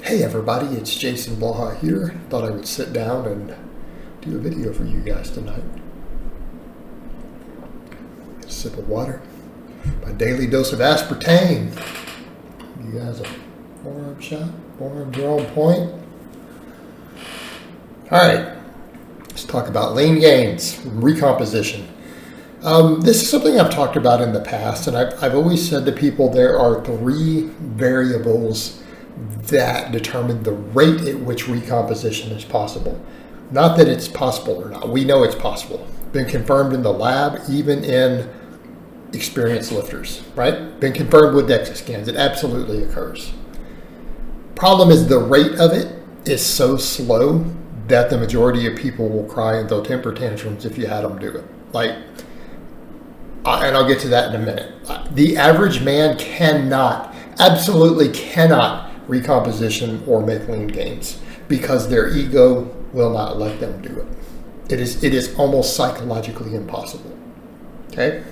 Hey everybody, it's Jason Blaha here. Thought I would sit down and do a video for you guys tonight. Get a sip of water. My daily dose of aspartame. You guys a forearm shot? Forearms are on point. Alright, let's talk about lean gains, recomposition. This is something I've talked about in the past, and I've always said to people there are three variables that determine the rate at which recomposition is possible. Not that it's possible or not. We know it's possible. Been confirmed in the lab, even in experienced lifters, right? Been confirmed with DEXA scans. It absolutely occurs. Problem is the rate of it is so slow that the majority of people will cry and throw temper tantrums if you had them do it. And I'll get to that in a minute. The average man absolutely cannot recomposition or make lean gains because their ego will not let them do it. It is almost psychologically impossible. Okay?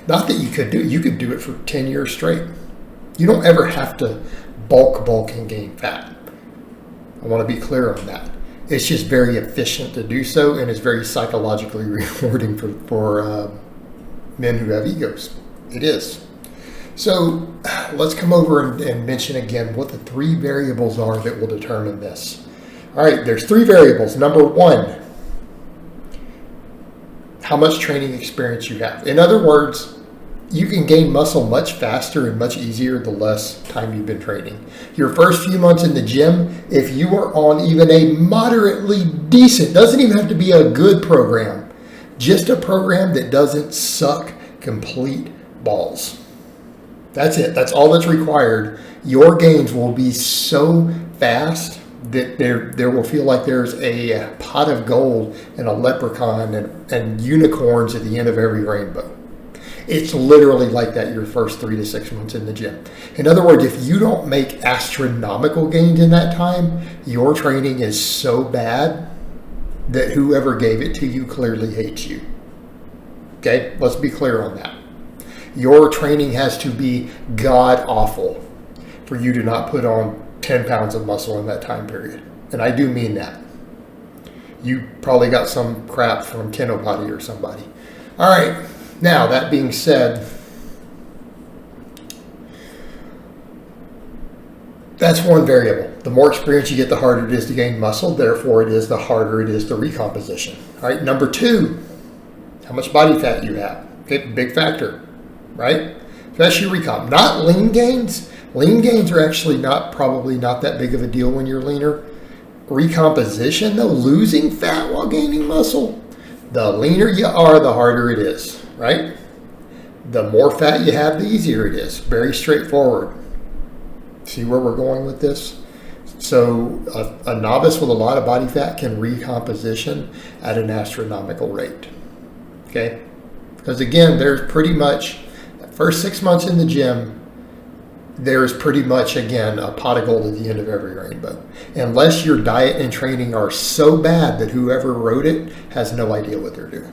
Not that you could do it for 10 years straight. You don't ever have to bulk and gain fat. I want to be clear on that. It's just very efficient to do so, and it's very psychologically rewarding for men who have egos. It is. So let's come over and mention again what the three variables are that will determine this. All right, there's three variables. Number one, how much training experience you have. In other words, you can gain muscle much faster and much easier the less time you've been training. Your first few months in the gym, if you are on even a moderately decent, doesn't even have to be a good program, just a program that doesn't suck complete balls. That's it. That's all that's required. Your gains will be so fast that there will feel like there's a pot of gold and a leprechaun and unicorns at the end of every rainbow. It's literally like that your first 3 to 6 months in the gym. In other words, if you don't make astronomical gains in that time, your training is so bad that whoever gave it to you clearly hates you. Okay? Let's be clear on that. Your training has to be god-awful for you to not put on 10 pounds of muscle in that time period. And I do mean that. You probably got some crap from Kinopati or somebody. All right. Now, that being said, that's one variable. The more experience you get, the harder it is to gain muscle. Therefore, the harder it is to recomposition. All right. Number two, how much body fat you have. Okay, big factor. Right? Especially recomp. Not lean gains. Lean gains are actually probably not that big of a deal when you're leaner. Recomposition, though, losing fat while gaining muscle, the leaner you are, the harder it is, right? The more fat you have, the easier it is. Very straightforward. See where we're going with this? So a novice with a lot of body fat can recomposition at an astronomical rate. Okay? Because again, there's pretty much first 6 months in the gym, there's pretty much, again, a pot of gold at the end of every rainbow. Unless your diet and training are so bad that whoever wrote it has no idea what they're doing,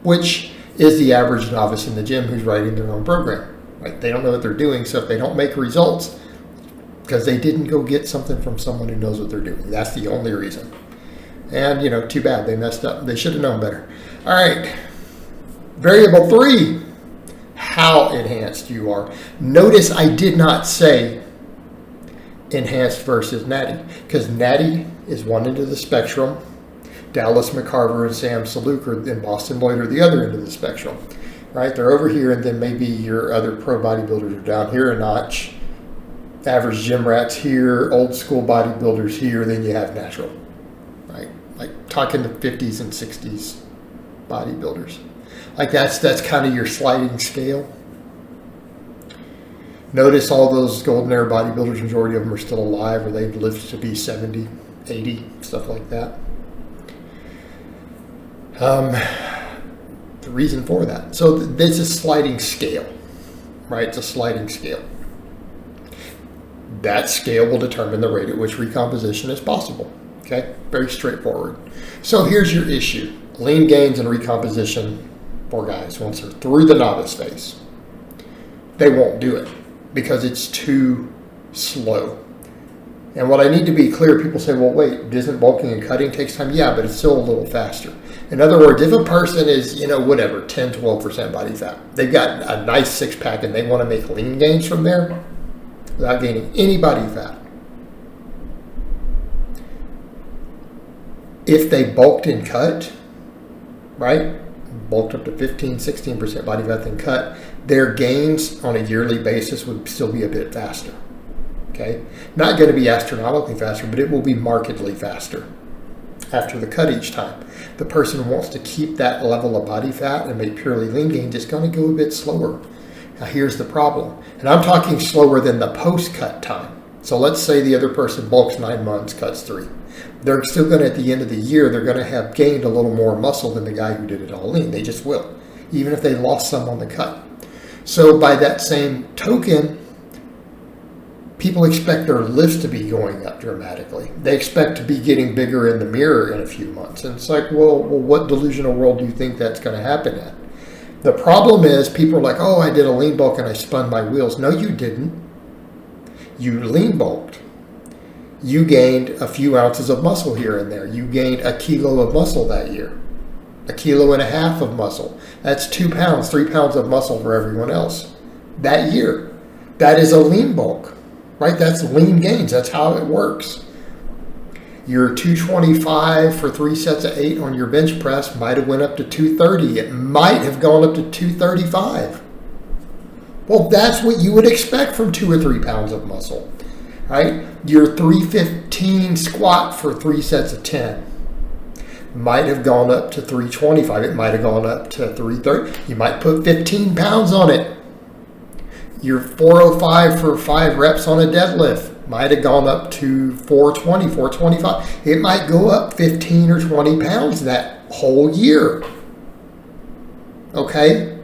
which is the average novice in the gym who's writing their own program. Right? They don't know what they're doing, so if they don't make results, because they didn't go get something from someone who knows what they're doing. That's the only reason. And, too bad. They messed up. They should have known better. All right. Variable 3. How enhanced you are. Notice I did not say enhanced versus natty, because natty is one end of the spectrum. Dallas McCarver and Sam Saluka and Boston Lloyd are the other end of the spectrum. Right? They're over here, and then maybe your other pro bodybuilders are down here a notch. Average gym rats here, old school bodybuilders here, then you have natural. Right? Like talking to 50s and 60s bodybuilders. Like that's kind of your sliding scale. Notice all those golden era bodybuilders, majority of them are still alive, or they've lived to be 70, 80, stuff like that. The reason for that. So this is a sliding scale, right? It's a sliding scale. That scale will determine the rate at which recomposition is possible. Okay? Very straightforward. So here's your issue. Lean gains and recomposition for guys once they're through the novice phase. They won't do it because it's too slow. And what I need to be clear, people say, well, wait, doesn't bulking and cutting takes time? Yeah, but it's still a little faster. In other words, if a person is, 10, 12% body fat, they've got a nice six-pack and they want to make lean gains from there without gaining any body fat. If they bulked and cut, right, bulked up to 15, 16% body fat then cut, their gains on a yearly basis would still be a bit faster. Okay, not going to be astronomically faster, but it will be markedly faster after the cut each time. The person wants to keep that level of body fat and make purely lean gains. It's going to go a bit slower. Now here's the problem, and I'm talking slower than the post-cut time. So let's say the other person bulks 9 months, cuts 3. They're still going to, at the end of the year, they're going to have gained a little more muscle than the guy who did it all lean. They just will, even if they lost some on the cut. So by that same token, people expect their lifts to be going up dramatically. They expect to be getting bigger in the mirror in a few months. And it's like, well, what delusional world do you think that's going to happen in? The problem is people are like, oh, I did a lean bulk and I spun my wheels. No, you didn't. You lean bulked. You gained a few ounces of muscle here and there. You gained a kilo of muscle that year. 1.5 kilos of muscle. That's 2 pounds, 3 pounds of muscle for everyone else that year. That is a lean bulk. Right? That's lean gains. That's how it works. Your 225 for 3 sets of 8 on your bench press might have went up to 230. It might have gone up to 235. Well, that's what you would expect from 2 or 3 pounds of muscle. Right? Your 315 squat for 3 sets of 10 might have gone up to 325. It might have gone up to 330. You might put 15 pounds on it. Your 405 for 5 reps on a deadlift might have gone up to 420, 425. It might go up 15 or 20 pounds that whole year. Okay?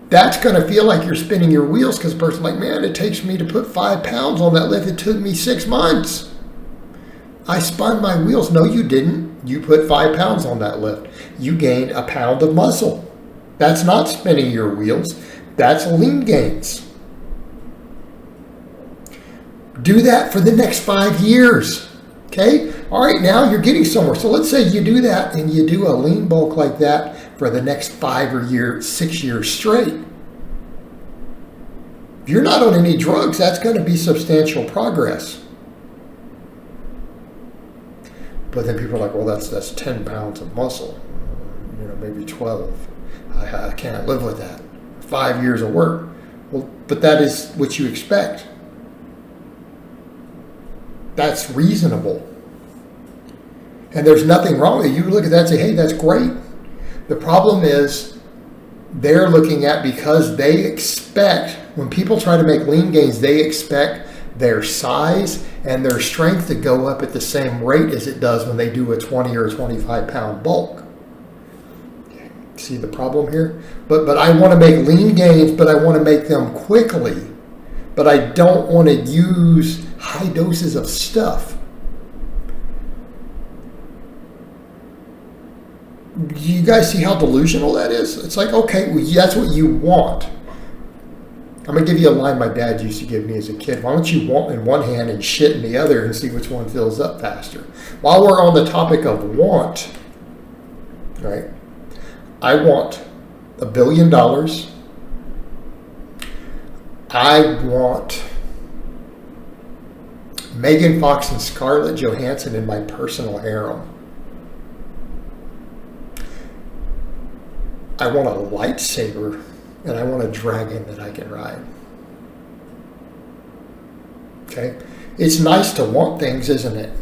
That's going to feel like you're spinning your wheels because the person's like, man, it takes me to put 5 pounds on that lift. It took me 6 months. I spun my wheels. No, you didn't. You put 5 pounds on that lift. You gained a pound of muscle. That's not spinning your wheels. That's lean gains. Do that for the next 5 years. Okay? All right, now you're getting somewhere. So let's say you do that and you do a lean bulk like that for the next 5 or 6 years straight. If you're not on any drugs, that's going to be substantial progress. But then people are like, well, that's 10 pounds of muscle. Maybe 12. I can't live with that. 5 years of work. Well, but that is what you expect. That's reasonable. And there's nothing wrong with it. You look at that and say, hey, that's great. The problem is they're looking at, because they expect, when people try to make lean gains, they expect their size and their strength to go up at the same rate as it does when they do a 20 or 25 pound bulk. See the problem here? But I want to make lean gains, but I want to make them quickly. But I don't want to use high doses of stuff. You guys see how delusional that is? It's like, okay, well, that's what you want. I'm going to give you a line my dad used to give me as a kid. Why don't you want in one hand and shit in the other and see which one fills up faster? While we're on the topic of want, right? I want $1 billion. I want Megan Fox and Scarlett Johansson in my personal harem. I want a lightsaber, and I want a dragon that I can ride. Okay? It's nice to want things, isn't it?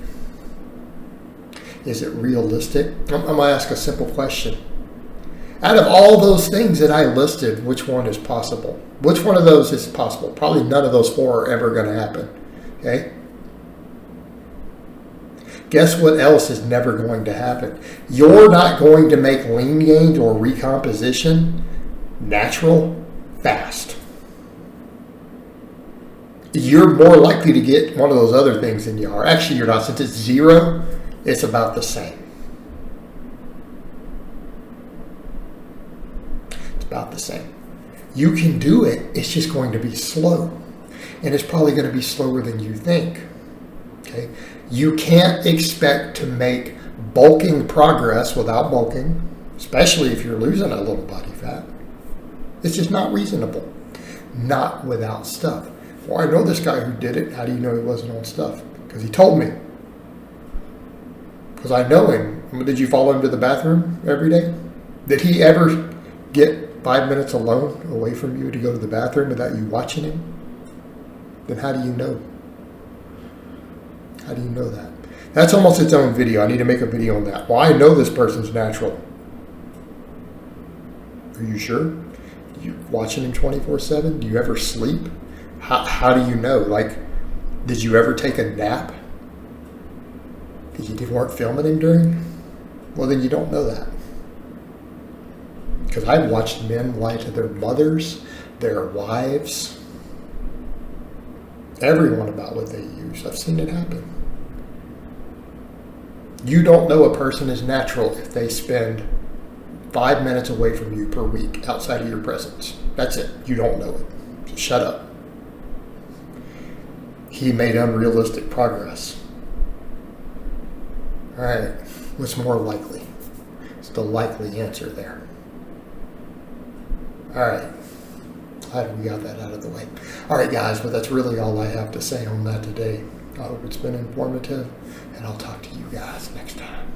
Is it realistic? I'm going to ask a simple question. Out of all those things that I listed, which one is possible? Which one of those is possible? Probably none of those 4 are ever going to happen. Okay? Guess what else is never going to happen? You're not going to make lean gains or recomposition natural fast. You're more likely to get one of those other things than you are. Actually, you're not. Since it's 0, it's about the same. It's about the same. You can do it. It's just going to be slow. And it's probably going to be slower than you think. Okay? You can't expect to make bulking progress without bulking, especially if you're losing a little body fat. It's just not reasonable. Not without stuff. Well, I know this guy who did it. How do you know he wasn't on stuff? Because he told me. Because I know him. Did you follow him to the bathroom every day? Did he ever get 5 minutes alone away from you to go to the bathroom without you watching him? Then how do you know? How do you know that? That's almost its own video. I need to make a video on that. Well, I know this person's natural. Are you sure? You watching him 24/7? Do you ever sleep? How do you know? Like, did you ever take a nap? You weren't filming him during? Well, then you don't know that. Because I've watched men lie to their mothers, their wives, everyone about what they use. I've seen it happen. You don't know a person is natural if they spend 5 minutes away from you per week outside of your presence. That's it. You don't know it. So shut up. He made unrealistic progress. All right, what's more likely? It's the likely answer there. All right, glad we got that out of the way. All right, guys, but that's really all I have to say on that today. I hope it's been informative, and I'll talk to you guys next time.